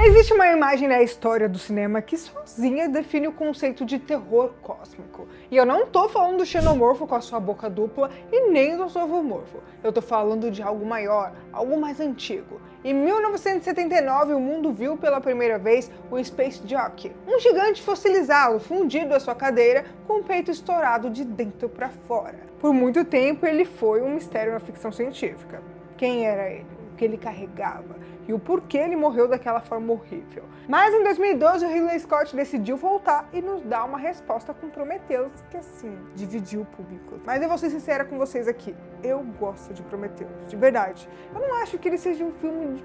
Existe uma imagem na história do cinema que sozinha define o conceito de terror cósmico. E eu não tô falando do xenomorfo com a sua boca dupla e nem do zoomorfo. Eu tô falando de algo maior, algo mais antigo. Em 1979, o mundo viu pela primeira vez o Space Jockey, um gigante fossilizado fundido à sua cadeira com o peito estourado de dentro para fora. Por muito tempo, ele foi um mistério na ficção científica. Quem era ele? O que ele carregava? E o porquê ele morreu daquela forma horrível. Mas em 2012 o Ridley Scott decidiu voltar e nos dar uma resposta com Prometheus que assim, dividiu o público. Mas eu vou ser sincera com vocês aqui, eu gosto de Prometheus, de verdade. Eu não acho que ele seja um filme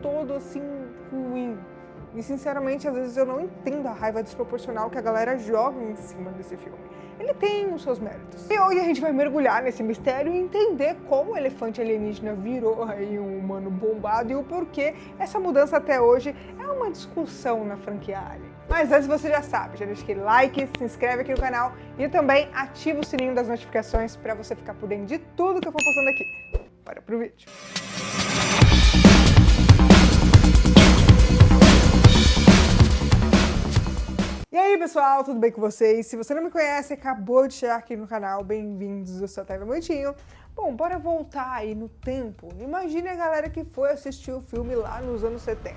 todo assim ruim. E sinceramente, às vezes eu não entendo a raiva desproporcional que a galera joga em cima desse filme. Ele tem os seus méritos. E hoje a gente vai mergulhar nesse mistério e entender como o elefante alienígena virou aí um humano bombado e o porquê essa mudança até hoje é uma discussão na franquia Alien. Mas antes você já sabe, já deixa aquele like, se inscreve aqui no canal e também ativa o sininho das notificações para você ficar por dentro de tudo que eu for postando aqui. Bora pro vídeo. E aí pessoal, tudo bem com vocês? Se você não me conhece, acabou de chegar aqui no canal, bem-vindos, eu sou a Taiva Moitinho. Bom, bora voltar aí no tempo. Imagine a galera que foi assistir o filme lá nos anos 70.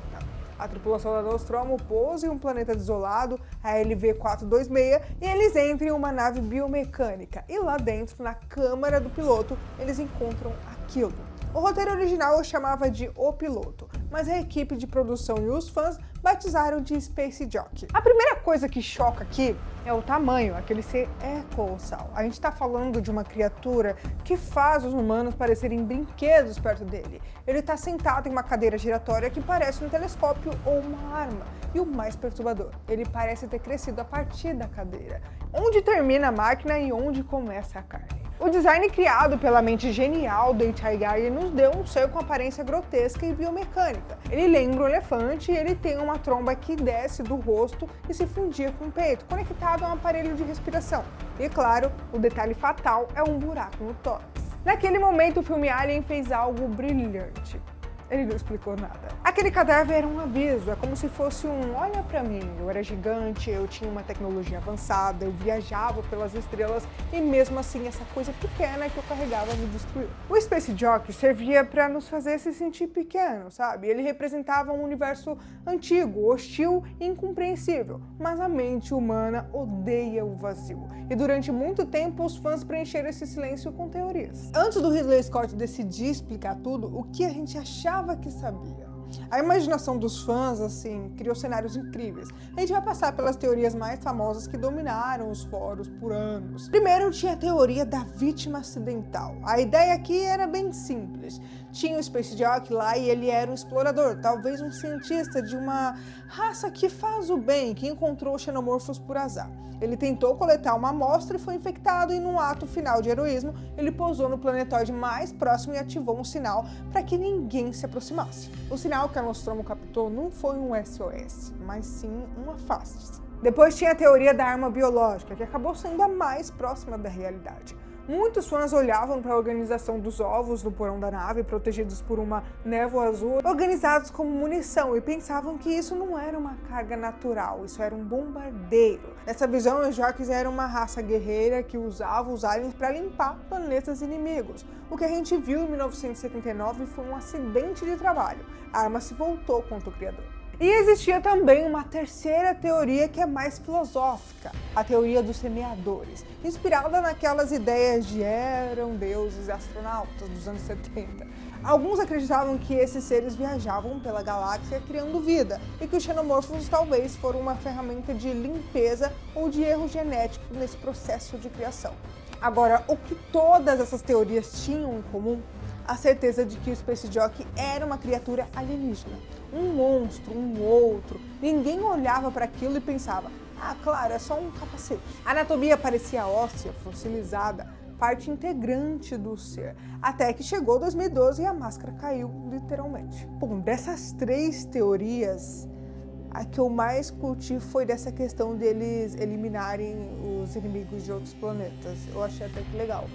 A tripulação da Nostromo pousa em um planeta desolado, a LV-426, e eles entram em uma nave biomecânica. E lá dentro, na câmara do piloto, eles encontram aquilo. O roteiro original eu chamava de O Piloto, mas a equipe de produção e os fãs batizaram de Space Jockey. A primeira coisa que choca aqui é o tamanho, aquele ser é colossal. A gente está falando de uma criatura que faz os humanos parecerem brinquedos perto dele. Ele está sentado em uma cadeira giratória que parece um telescópio ou uma arma. E o mais perturbador, ele parece ter crescido a partir da cadeira. Onde termina a máquina e onde começa a carne. O design criado pela mente genial do H.R. Giger nos deu um ser com aparência grotesca e biomecânica. Ele lembra um elefante e ele tem uma tromba que desce do rosto e se fundia com o peito, conectado a um aparelho de respiração. E claro, o detalhe fatal é um buraco no tórax. Naquele momento, o filme Alien fez algo brilhante. Ele não explicou nada. Aquele cadáver era um aviso, é como se fosse um olha pra mim, eu era gigante, eu tinha uma tecnologia avançada, eu viajava pelas estrelas e mesmo assim essa coisa pequena que eu carregava me destruiu. O Space Jockey servia pra nos fazer se sentir pequeno, sabe? Ele representava um universo antigo, hostil e incompreensível, mas a mente humana odeia o vazio. E durante muito tempo os fãs preencheram esse silêncio com teorias. Antes do Ridley Scott decidir explicar tudo, o que a gente achava que sabia. A imaginação dos fãs, assim, criou cenários incríveis. A gente vai passar pelas teorias mais famosas que dominaram os fóruns por anos. Primeiro tinha a teoria da vítima acidental. A ideia aqui era bem simples. Tinha o Space Jockey lá e ele era um explorador, talvez um cientista de uma raça que faz o bem, que encontrou xenomorfos por azar. Ele tentou coletar uma amostra e foi infectado e num ato final de heroísmo, ele pousou no planetoide mais próximo e ativou um sinal para que ninguém se aproximasse. O sinal que a Nostromo captou não foi um SOS, mas sim um afaste-se. Depois tinha a teoria da arma biológica, que acabou sendo a mais próxima da realidade. Muitos fãs olhavam para a organização dos ovos no porão da nave, protegidos por uma névoa azul, organizados como munição, e pensavam que isso não era uma carga natural, isso era um bombardeiro. Nessa visão, os Jockeys eram uma raça guerreira que usava os aliens para limpar planetas inimigos. O que a gente viu em 1979 foi um acidente de trabalho. A arma se voltou contra o criador. E existia também uma terceira teoria que é mais filosófica, a teoria dos semeadores, inspirada naquelas ideias de eram deuses e astronautas dos anos 70. Alguns acreditavam que esses seres viajavam pela galáxia criando vida e que os xenomorfos talvez foram uma ferramenta de limpeza ou de erro genético nesse processo de criação. Agora, o que todas essas teorias tinham em comum? A certeza de que o Space Jockey era uma criatura alienígena, um monstro, um outro. Ninguém olhava para aquilo e pensava, ah, claro, é só um capacete. A anatomia parecia óssea, fossilizada, parte integrante do ser, até que chegou 2012 e a máscara caiu, literalmente. Bom, dessas três teorias, a que eu mais curti foi dessa questão deles eliminarem os inimigos de outros planetas. Eu achei até que legal.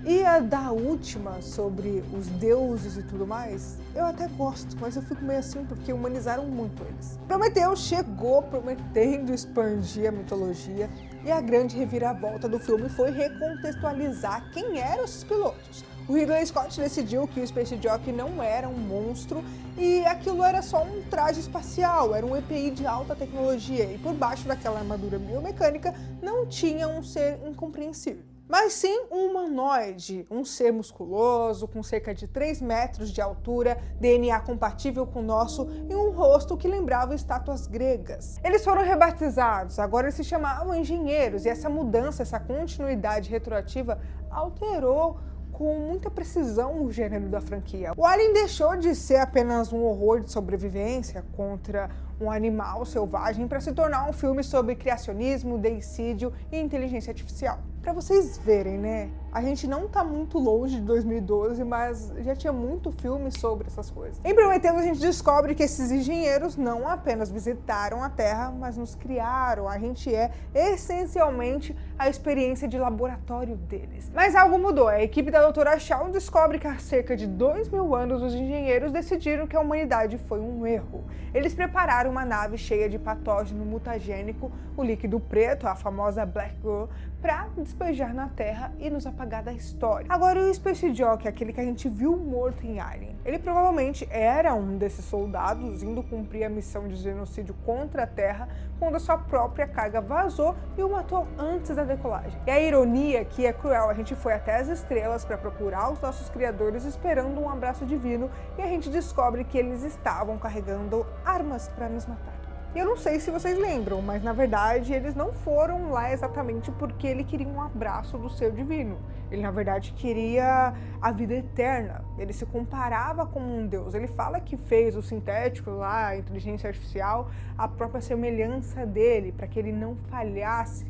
E a da última, sobre os deuses e tudo mais, eu até gosto, mas eu fico meio assim porque humanizaram muito eles. Prometheus chegou prometendo expandir a mitologia e a grande reviravolta do filme foi recontextualizar quem eram esses pilotos. O Ridley Scott decidiu que o Space Jockey não era um monstro e aquilo era só um traje espacial, era um EPI de alta tecnologia e por baixo daquela armadura biomecânica não tinha um ser incompreensível. Mas sim um humanoide, um ser musculoso, com cerca de 3 metros de altura, DNA compatível com o nosso e um rosto que lembrava estátuas gregas. Eles foram rebatizados, agora eles se chamavam engenheiros, e essa mudança, essa continuidade retroativa alterou com muita precisão o gênero da franquia. O Alien deixou de ser apenas um horror de sobrevivência contra um animal selvagem para se tornar um filme sobre criacionismo, deicídio e inteligência artificial. Pra vocês verem, né? A gente não tá muito longe de 2012, mas já tinha muito filme sobre essas coisas. Em Prometheus a gente descobre que esses engenheiros não apenas visitaram a Terra, mas nos criaram. A gente é essencialmente a experiência de laboratório deles. Mas algo mudou. A equipe da Doutora Shaw descobre que há cerca de 2000 anos os engenheiros decidiram que a humanidade foi um erro. Eles prepararam uma nave cheia de patógeno mutagênico, o líquido preto, a famosa Black Goo, para despejar na Terra e nos apagar da história. Agora o Space Jockey, aquele que a gente viu morto em Alien, ele provavelmente era um desses soldados indo cumprir a missão de genocídio contra a Terra quando a sua própria carga vazou e o matou antes da decolagem. E a ironia aqui é cruel, a gente foi até as estrelas para procurar os nossos criadores esperando um abraço divino e a gente descobre que eles estavam carregando armas para nos matar. E eu não sei se vocês lembram, mas na verdade eles não foram lá exatamente porque ele queria um abraço do ser divino. Ele na verdade queria a vida eterna. Ele se comparava como um deus. Ele fala que fez o sintético lá, a inteligência artificial, a própria semelhança dele, para que ele não falhasse.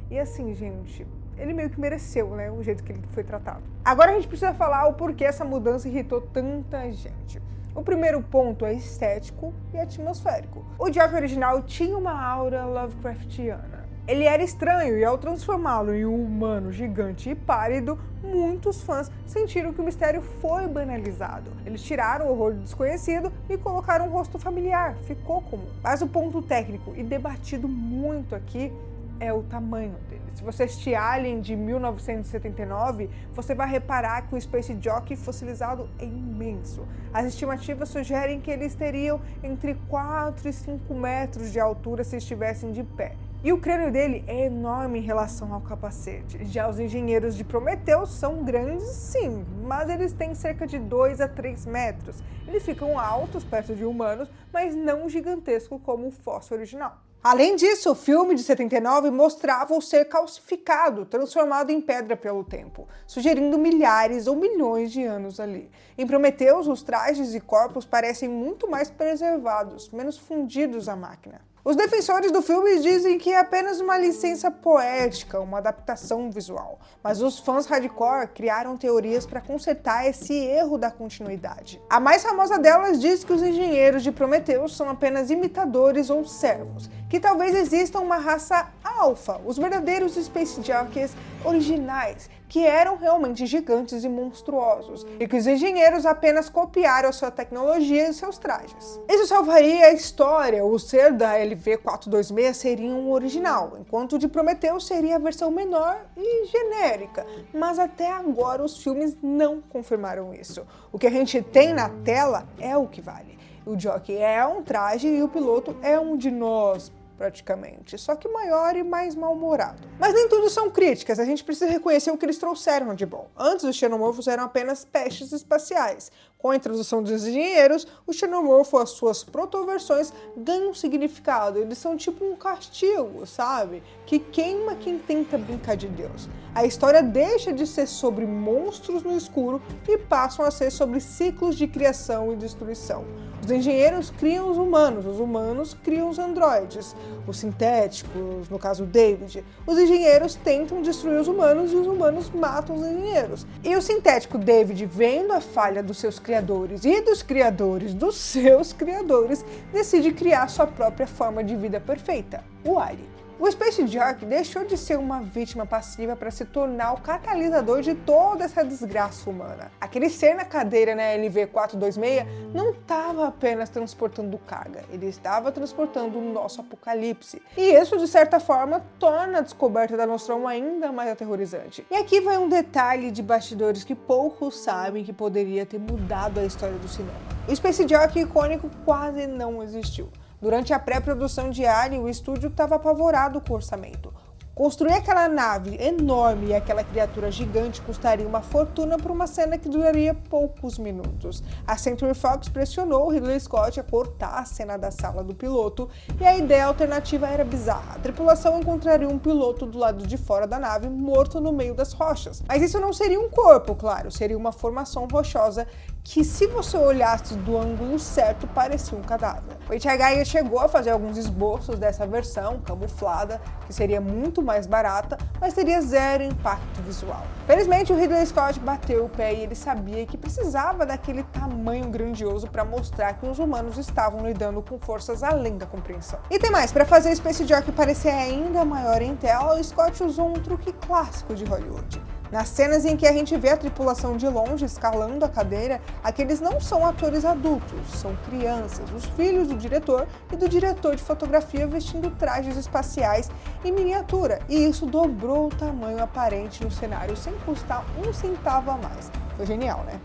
E assim, gente, ele meio que mereceu, né, o jeito que ele foi tratado. Agora a gente precisa falar o porquê essa mudança irritou tanta gente. O primeiro ponto é estético e atmosférico. O Jockey original tinha uma aura Lovecraftiana. Ele era estranho e ao transformá-lo em um humano gigante e pálido, muitos fãs sentiram que o mistério foi banalizado. Eles tiraram o horror do desconhecido e colocaram um rosto familiar, ficou comum. Mas o ponto técnico e debatido muito aqui é o tamanho dele. Se você assistir Alien de 1979, você vai reparar que o Space Jockey fossilizado é imenso. As estimativas sugerem que eles teriam entre 4 e 5 metros de altura se estivessem de pé. E o crânio dele é enorme em relação ao capacete. Já os engenheiros de Prometheus são grandes, sim, mas eles têm cerca de 2 a 3 metros. Eles ficam altos perto de humanos, mas não gigantesco como o fóssil original. Além disso, o filme de 79 mostrava o ser calcificado, transformado em pedra pelo tempo, sugerindo milhares ou milhões de anos ali. Em Prometheus, os trajes e corpos parecem muito mais preservados, menos fundidos à máquina. Os defensores do filme dizem que é apenas uma licença poética, uma adaptação visual, mas os fãs hardcore criaram teorias para consertar esse erro da continuidade. A mais famosa delas diz que os engenheiros de Prometheus são apenas imitadores ou servos, que talvez exista uma raça alfa, os verdadeiros Space Jockeys originais, que eram realmente gigantes e monstruosos, e que os engenheiros apenas copiaram a sua tecnologia e seus trajes. Isso salvaria a história, o ser da LV-426 seria um original, enquanto o de Prometheus seria a versão menor e genérica, mas até agora os filmes não confirmaram isso. O que a gente tem na tela é o que vale. O Jockey é um traje e o piloto é um de nós, praticamente, só que maior e mais mal-humorado. Mas nem tudo são críticas, a gente precisa reconhecer o que eles trouxeram de bom. Antes, os xenomorfos eram apenas pestes espaciais. Com a introdução dos engenheiros, o xenomorfo, as suas protoversões, ganham significado. Eles são tipo um castigo, sabe? Que queima quem tenta brincar de Deus. A história deixa de ser sobre monstros no escuro e passam a ser sobre ciclos de criação e destruição. Os engenheiros criam os humanos criam os androides, os sintéticos, no caso David. Os engenheiros tentam destruir os humanos e os humanos matam os engenheiros. E o sintético David, vendo a falha dos seus criadores e dos criadores dos seus criadores, decide criar sua própria forma de vida perfeita, o Alien. O Space Jockey deixou de ser uma vítima passiva para se tornar o catalisador de toda essa desgraça humana. Aquele ser na cadeira na LV-426 não estava apenas transportando carga, ele estava transportando o nosso apocalipse. E isso, de certa forma, torna a descoberta da Nostromo ainda mais aterrorizante. E aqui vai um detalhe de bastidores que poucos sabem que poderia ter mudado a história do cinema. O Space Jockey icônico quase não existiu. Durante a pré-produção de Alien, o estúdio estava apavorado com o orçamento. Construir aquela nave enorme e aquela criatura gigante custaria uma fortuna para uma cena que duraria poucos minutos. A Century Fox pressionou o Ridley Scott a cortar a cena da sala do piloto e a ideia alternativa era bizarra. A tripulação encontraria um piloto do lado de fora da nave morto no meio das rochas. Mas isso não seria um corpo, claro, seria uma formação rochosa que, se você olhasse do ângulo certo, parecia um cadáver. O H.R. Giger chegou a fazer alguns esboços dessa versão camuflada, que seria muito mais barata, mas teria zero impacto visual. Felizmente, o Ridley Scott bateu o pé e ele sabia que precisava daquele tamanho grandioso para mostrar que os humanos estavam lidando com forças além da compreensão. E tem mais, para fazer o Space Jockey parecer ainda maior em tela, o Scott usou um truque clássico de Hollywood. Nas cenas em que a gente vê a tripulação de longe escalando a cadeira, aqueles não são atores adultos, são crianças, os filhos do diretor e do diretor de fotografia vestindo trajes espaciais em miniatura, e isso dobrou o tamanho aparente no cenário sem custar um centavo a mais. Foi genial, né?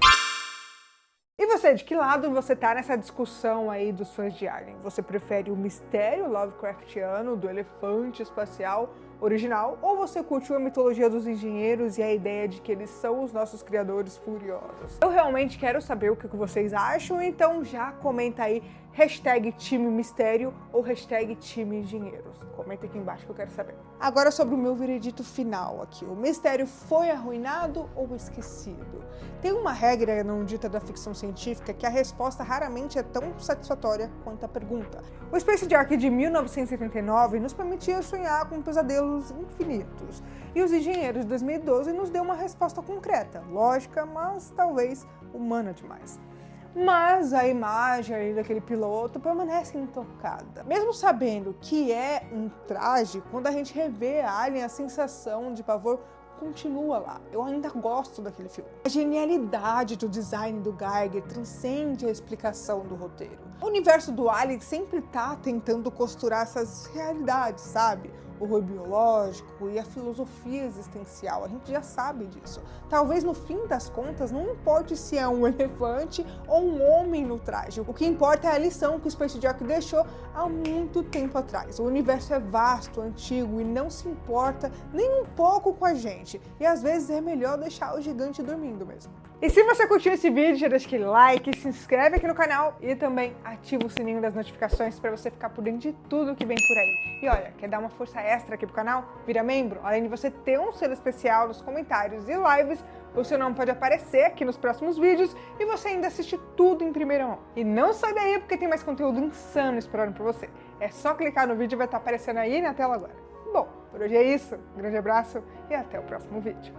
E você, de que lado você tá nessa discussão aí dos fãs de Alien? Você prefere o mistério Lovecraftiano do elefante espacial original, ou você curtiu a mitologia dos engenheiros e a ideia de que eles são os nossos criadores furiosos? Eu realmente quero saber o que vocês acham, então já comenta aí #TimeMistério ou #TimeEngenheiros. Comenta aqui embaixo que eu quero saber. Agora sobre o meu veredito final aqui. O mistério foi arruinado ou esquecido? Tem uma regra não dita da ficção científica que a resposta raramente é tão satisfatória quanto a pergunta. O Space Jockey de 1979 nos permitia sonhar com pesadelos infinitos. E os engenheiros de 2012 nos deu uma resposta concreta, lógica, mas talvez humana demais. Mas a imagem ali daquele piloto permanece intocada. Mesmo sabendo que é um traje, quando a gente revê Alien, a sensação de pavor continua lá. Eu ainda gosto daquele filme. A genialidade do design do Giger transcende a explicação do roteiro. O universo do Alien sempre tá tentando costurar essas realidades, sabe? O horror biológico e a filosofia existencial, a gente já sabe disso. Talvez no fim das contas não importe se é um elefante ou um homem no traje. O que importa é a lição que o Space Jockey deixou há muito tempo atrás. O universo é vasto, antigo e não se importa nem um pouco com a gente. E às vezes é melhor deixar o gigante dormindo mesmo. E se você curtiu esse vídeo, já deixa aquele like, se inscreve aqui no canal e também ativa o sininho das notificações para você ficar por dentro de tudo que vem por aí. E olha, quer dar uma força extra aqui pro canal? Vira membro. Além de você ter um selo especial nos comentários e lives, o seu nome pode aparecer aqui nos próximos vídeos e você ainda assiste tudo em primeira mão. E não sai daí porque tem mais conteúdo insano esperando por você. É só clicar no vídeo e vai estar aparecendo aí na tela agora. Bom, por hoje é isso. Um grande abraço e até o próximo vídeo.